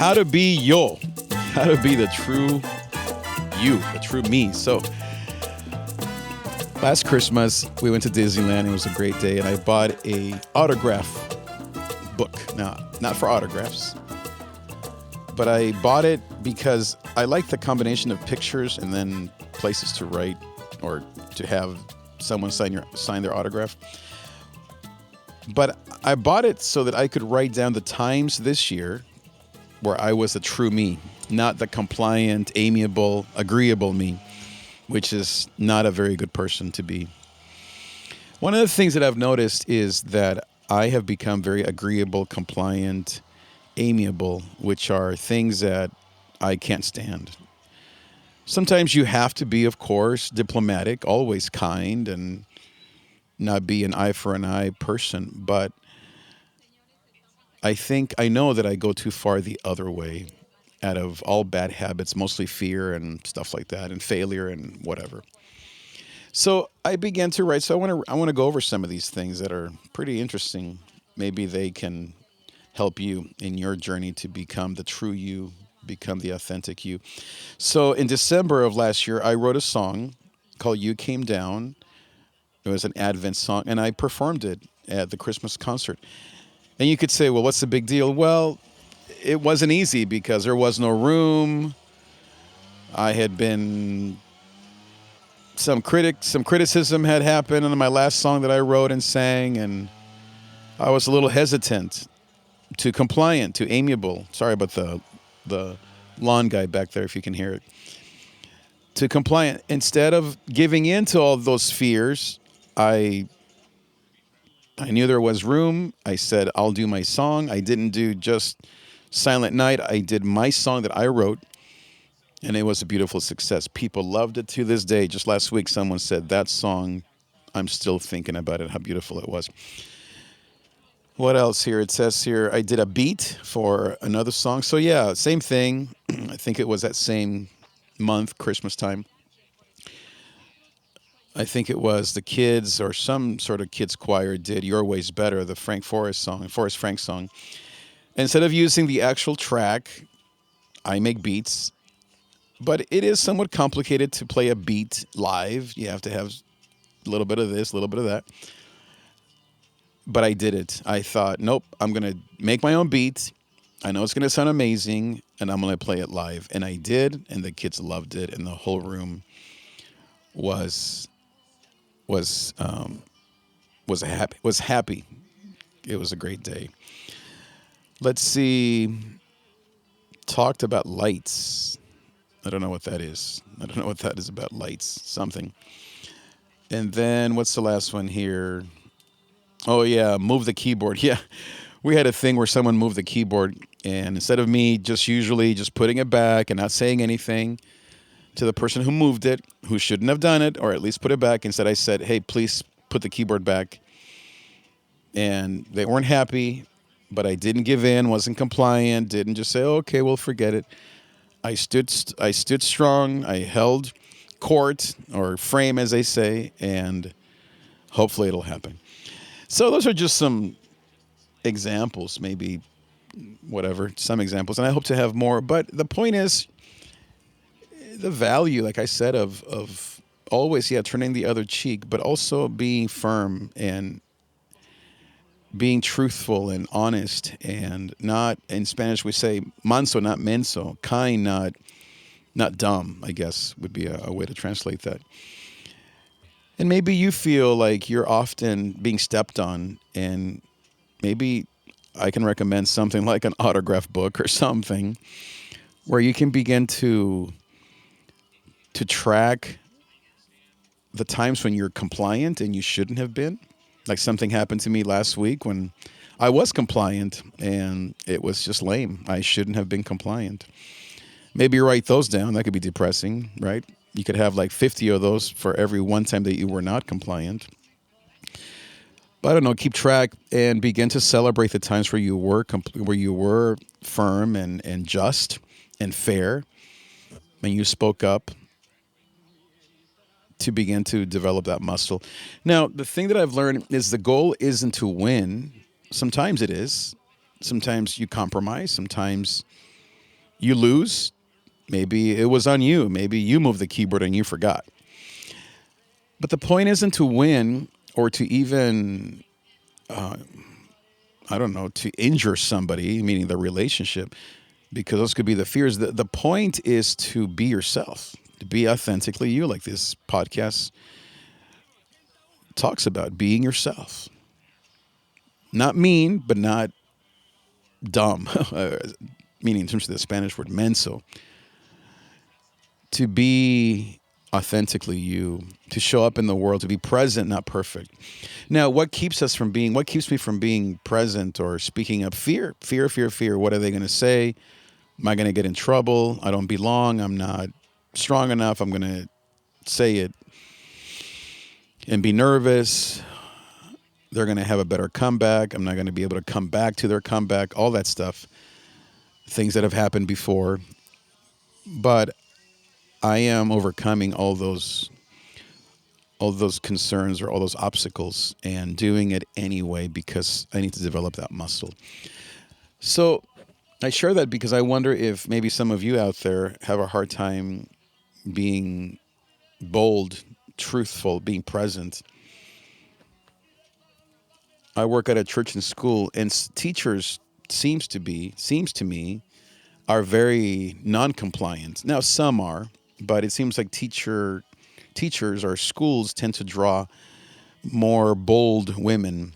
how to be yo, how to be the true you, the true me. So last Christmas, we went to Disneyland. It was a great day, and I bought a autograph book. Now, not for autographs, but I bought it because I like the combination of pictures and then places to write or to have someone sign their autograph. But I bought it so that I could write down the times this year where I was the true me, not the compliant, amiable, agreeable me, which is not a very good person to be. One of the things that I've noticed is that I have become very agreeable, compliant, amiable, which are things that I can't stand. Sometimes you have to be, of course, diplomatic, always kind, and not be an eye for an eye person. But I know that I go too far the other way out of all bad habits, mostly fear and stuff like that, and failure and whatever. So I began to write. So I want to go over some of these things that are pretty interesting. Maybe they can help you in your journey to become the true you, become the authentic you. So in December of last year, I wrote a song called You Came Down. It was an Advent song, and I performed it at the Christmas concert. And you could say, well, what's the big deal? Well, it wasn't easy because there was no room. I had been some criticism had happened on my last song that I wrote and sang, and I was a little hesitant, too compliant, too amiable. Sorry about the lawn guy back there, if you can hear it. Too compliant. Instead of giving in to all those fears, I knew there was room. I said, I'll do my song. I didn't do just Silent Night. I did my song that I wrote, and it was a beautiful success. People loved it to this day. Just last week, someone said, that song, I'm still thinking about it, how beautiful it was. What else here? It says here, I did a beat for another song. So yeah, same thing. I think it was that same month, Christmas time. I think it was the kids or some sort of kids choir did Your Way's Better, the Forrest Frank song. Instead of using the actual track, I make beats. But it is somewhat complicated to play a beat live. You have to have a little bit of this, a little bit of that. But I did it. I thought, nope, I'm going to make my own beat. I know it's going to sound amazing, and I'm going to play it live. And I did, and the kids loved it, and the whole room was happy. It was a great day. Let's see. Talked about lights. I don't know what that is. I don't know what that is about lights. Something. And then what's the last one here? Oh yeah, move the keyboard. Yeah, we had a thing where someone moved the keyboard, and instead of me usually putting it back and not saying anything to the person who moved it, who shouldn't have done it, or at least put it back. Instead, I said, hey, please put the keyboard back. And they weren't happy, but I didn't give in, wasn't compliant, didn't just say, oh, okay, we'll forget it. I stood strong. I held court, or frame, as they say, and hopefully it'll happen. So those are just some examples, maybe whatever, some examples. And I hope to have more. But the point is, the value, like I said, of always, turning the other cheek, but also being firm and being truthful and honest, and not, in Spanish we say manso, not menso, kind, not dumb, I guess would be a way to translate that. And maybe you feel like you're often being stepped on, and maybe I can recommend something like an autograph book or something where you can begin to track the times when you're compliant and you shouldn't have been. Like something happened to me last week when I was compliant and it was just lame. I shouldn't have been compliant. Maybe you write those down. That could be depressing, right? You could have like 50 of those for every one time that you were not compliant. But I don't know, keep track and begin to celebrate the times where you were firm and just and fair, and you spoke up, to begin to develop that muscle. Now, the thing that I've learned is the goal isn't to win. Sometimes it is. Sometimes you compromise. Sometimes You lose. Maybe it was on you. Maybe you moved the keyboard and you forgot. But the point isn't to win or to even, I don't know, to injure somebody, meaning the relationship, because those could be the fears. The point is to be yourself, to be authentically you, like this podcast talks about being yourself. Not mean, but not dumb, meaning in terms of the Spanish word menso. To be authentically you, to show up in the world, to be present, not perfect. Now, what keeps me from being present or speaking up? Fear, fear, fear, fear. What are they going to say? Am I going to get in trouble? I don't belong. I'm not strong enough. I'm going to say it and be nervous. They're going to have a better comeback. I'm not going to be able to come back to their comeback, all that stuff, things that have happened before. But I am overcoming all those concerns or all those obstacles and doing it anyway because I need to develop that muscle. So I share that because I wonder if maybe some of you out there have a hard time being bold, truthful, being present. I work at a church and school, and teachers seems to me, are very non-compliant. Now some are, but it seems like teachers or schools tend to draw more bold women,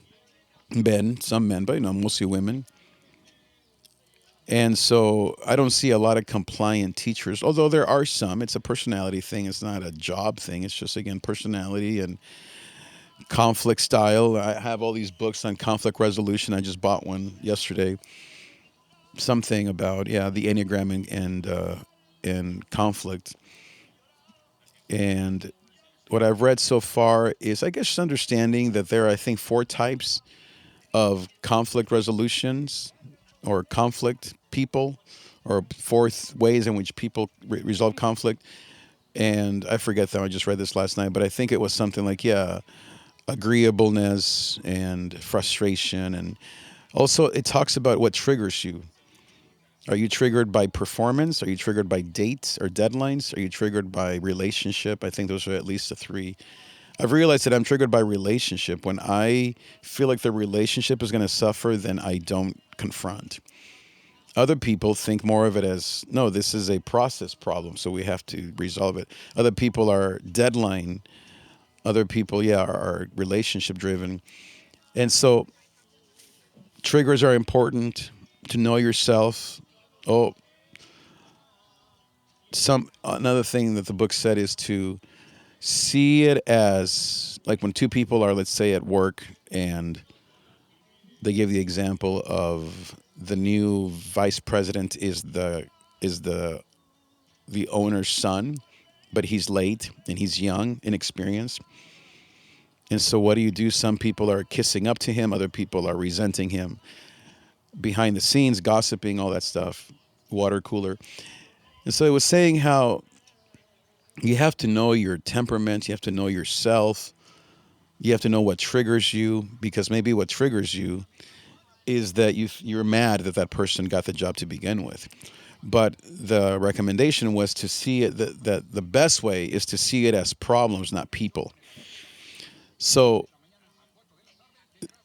some men, but mostly women. And so I don't see a lot of compliant teachers, although there are some. It's a personality thing. It's not a job thing. It's just, again, personality and conflict style. I have all these books on conflict resolution. I just bought one yesterday. Something about, the Enneagram and conflict. And what I've read so far is, I guess, just understanding that there are, I think, 4 types of conflict resolutions or conflict people, or 4 ways in which people resolve conflict. And I forget that. I just read this last night, but I think it was something like, agreeableness and frustration. And also it talks about what triggers you. Are you triggered by performance? Are you triggered by dates or deadlines? Are you triggered by relationship? I think those are at least the 3. I've realized that I'm triggered by relationship. When I feel like the relationship is going to suffer, then I don't confront. Other people think more of it as, no, this is a process problem, so we have to resolve it. Other people are deadline. Other people, are relationship driven. And so triggers are important to know yourself. Oh, another thing that the book said is to see it as like when 2 people are, let's say, at work, and they give the example of the new vice president is the owner's son, but he's late and he's young, inexperienced. And so what do you do? Some people are kissing up to him. Other people are resenting him. Behind the scenes, gossiping, all that stuff, water cooler. And so it was saying how you have to know your temperament. You have to know yourself. You have to know what triggers you, because maybe what triggers you is that you're mad that person got the job to begin with. But the recommendation was to see it, that the best way is to see it as problems, not people. So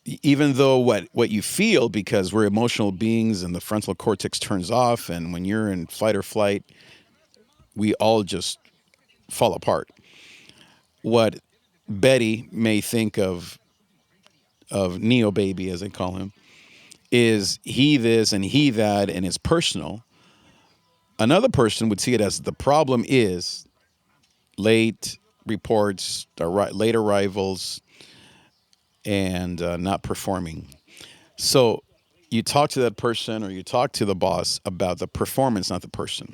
even though what you feel, because we're emotional beings and the frontal cortex turns off, and when you're in fight or flight, we all just fall apart. What Betty may think of Neo Baby, as they call him, is he this and he that, and it's personal. Another person would see it as the problem is late reports, late arrivals, and not performing. So you talk to that person or you talk to the boss about the performance, not the person.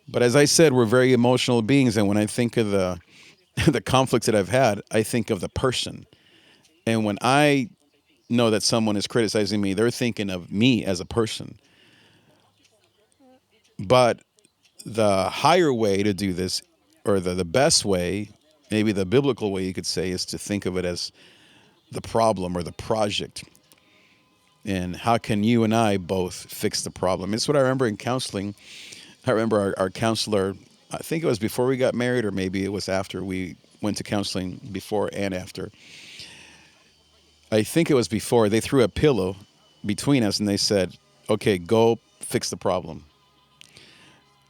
But as I said, we're very emotional beings, and when I think of the the conflicts that I've had, I think of the person. And when I know that someone is criticizing me, they're thinking of me as a person. But the higher way to do this, or the best way, maybe the biblical way you could say, is to think of it as the problem or the project. And how can you and I both fix the problem? It's what I remember in counseling. I remember our counselor, I think it was before we got married, or maybe it was after we went to counseling, before and after. I think it was before. They threw a pillow between us and they said, okay, go fix the problem.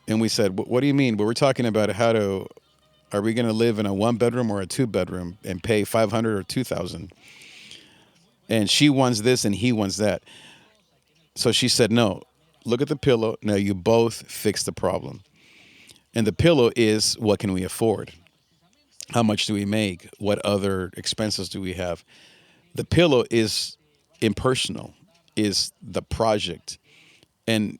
And we said, what do you mean? But we're talking about are we going to live in a 1-bedroom or a 2-bedroom and pay 500 or 2,000? And she wants this and he wants that. So she said, no, look at the pillow. Now you both fix the problem. And the pillow is, what can we afford? How much do we make? What other expenses do we have? The pillow is impersonal, is the project. And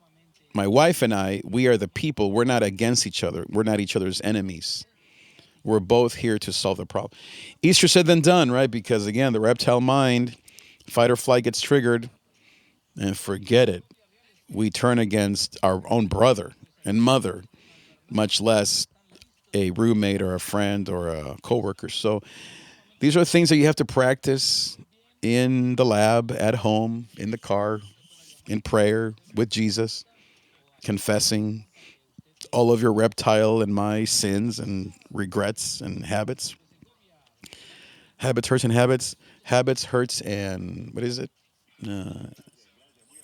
my wife and I, we are the people. We're not against each other. We're not each other's enemies. We're both here to solve the problem. Easier said than done, right? Because again, the reptile mind, fight or flight gets triggered, and forget it. We turn against our own brother and mother, much less a roommate or a friend or a coworker. So these are things that you have to practice in the lab, at home, in the car, in prayer, with Jesus, confessing all of your reptile and my sins and regrets and habits. Habits, hurts, and habits. Habits, hurts, and what is it?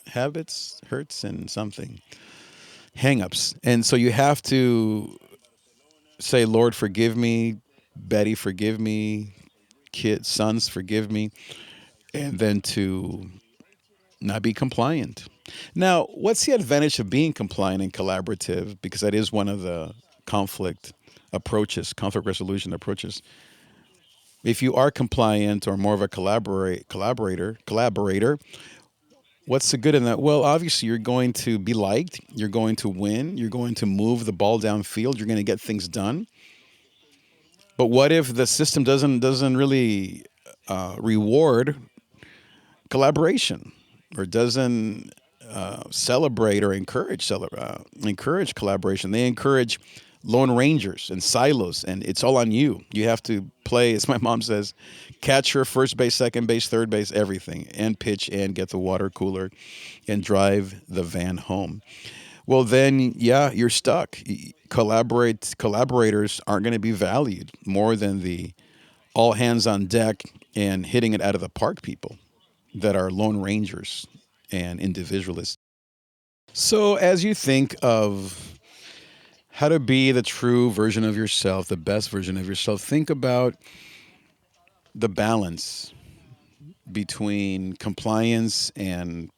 Habits, hurts, and something. Hang-ups. And so you have to say, Lord, forgive me. Betty, forgive me. Kids, sons, forgive me. And then to not be compliant. Now, what's the advantage of being compliant and collaborative? Because that is one of the conflict resolution approaches. If you are compliant or more of a collaborator, what's the good in that? Well, obviously you're going to be liked, you're going to win, you're going to move the ball downfield, you're going to get things done. But what if the system doesn't really reward collaboration, or doesn't celebrate or encourage collaboration? They encourage lone rangers and silos, and it's all on you. You have to play, as my mom says, catcher, first base, second base, third base, everything, and pitch and get the water cooler and drive the van home. Well, then, yeah, you're stuck. Collaborators aren't going to be valued more than the all hands on deck and hitting it out of the park people that are lone rangers and individualists. So as you think of how to be the true version of yourself, the best version of yourself, think about the balance between compliance and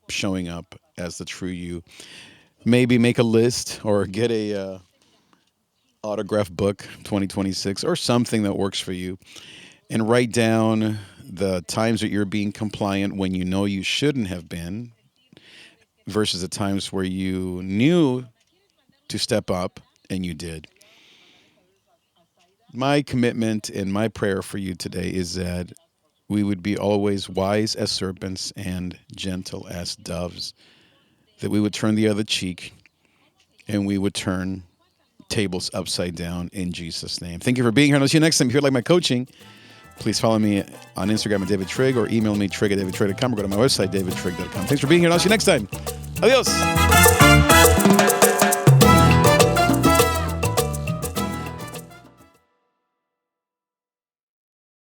showing up as the true you. Maybe make a list or get a autograph book 2026 or something that works for you, and write down the times that you're being compliant when you know you shouldn't have been, versus the times where you knew to step up and you did. My commitment and my prayer for you today is that we would be always wise as serpents and gentle as doves, that we would turn the other cheek and we would turn tables upside down in Jesus' name. Thank you for being here, and I'll see you next time. If you'd like my coaching, please follow me on Instagram at David Trigg, or email me trig@davidtrigg.com, or go to my website, davidtrigg.com. Thanks for being here, and I'll see you next time. Adios.